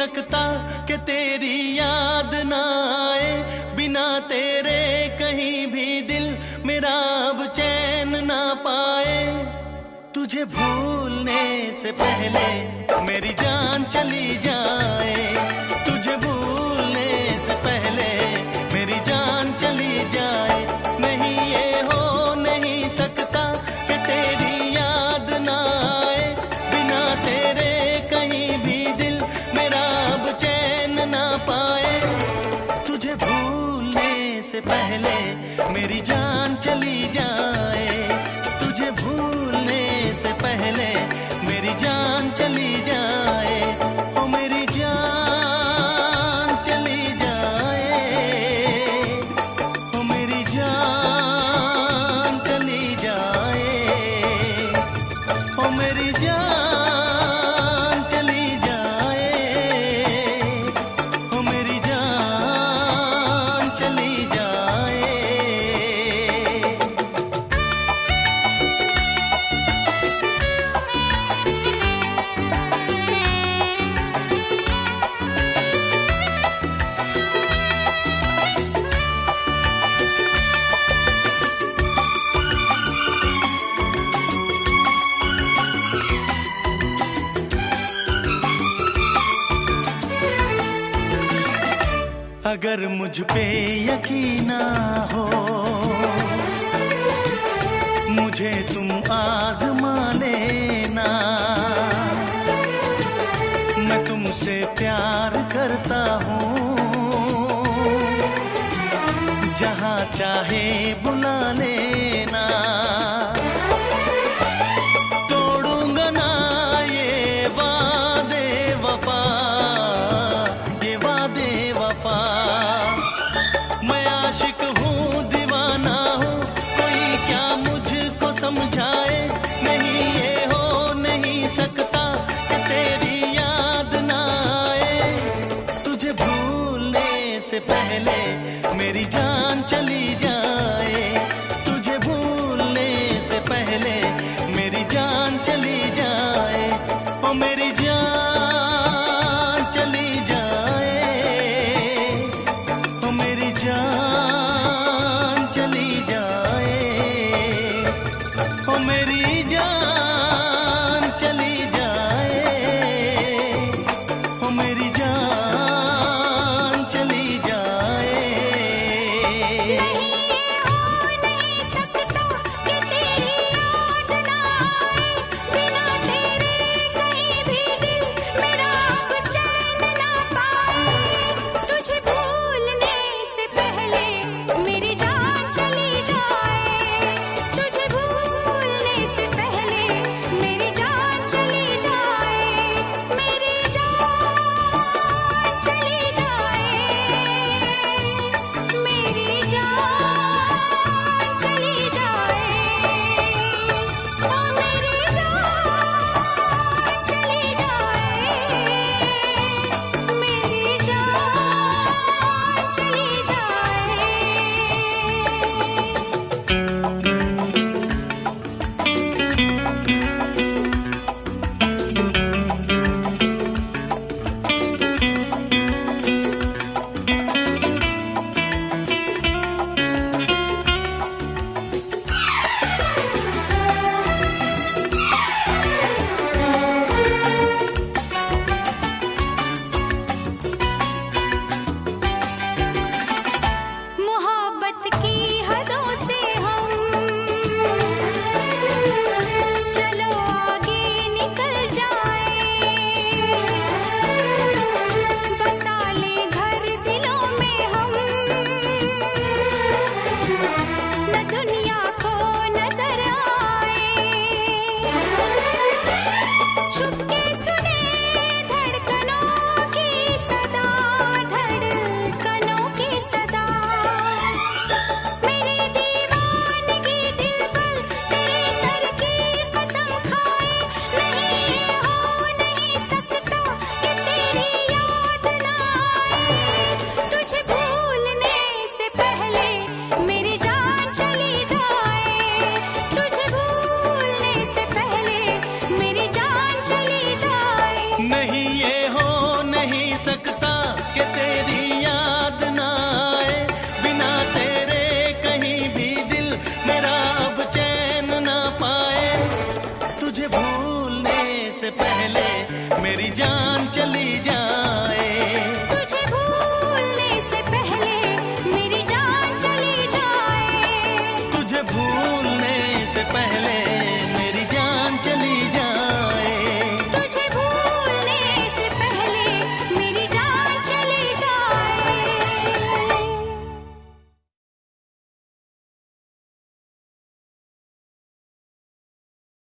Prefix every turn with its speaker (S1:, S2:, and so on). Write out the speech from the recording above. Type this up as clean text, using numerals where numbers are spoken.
S1: सकता कि तेरी याद ना आए, बिना तेरे कहीं भी दिल मेरा अब चैन ना पाए। तुझे भूलने से पहले मेरी जान चली जाए, तुझे भूलने से पहले मेरी जान चली जाए। नहीं ये हो नहीं सकता कि तेरी याद ना आए, बिना तेरे कहीं भी दिल मेरा अब चैन ना पाए। तुझे भूलने से पहले मेरी जान चली जाए, तुझे भूलने से पहले मेरी जान चली जाए। ओ मेरी जान चली जाए, ओ मेरी जान चली जाए, ओ मेरी जान चली जाए, ओ मेरी जान चली जाए। अगर मुझ पे यकीन ना हो, मुझे तुम आजमा लेना। मैं तुमसे प्यार करता हूँ, जहाँ चाहे बुला लेना। तोड़ूंगा ना ये वादे वफा, ये वादे वफा। मैं आशिक हूँ दीवाना हूँ, कोई क्या मुझको समझाए। नहीं ये हो नहीं सकता कि तेरी याद ना आए, तुझे भूलने से पहले मेरी जान चली जाए, तुझे भूलने से पहले मेरी जान चली जाए। ओ मेरी जान चली जाए, ओ मेरी जान चली जाए, ओ मेरी जान चली जाए, ओ मेरी जान चली जाए।
S2: नहीं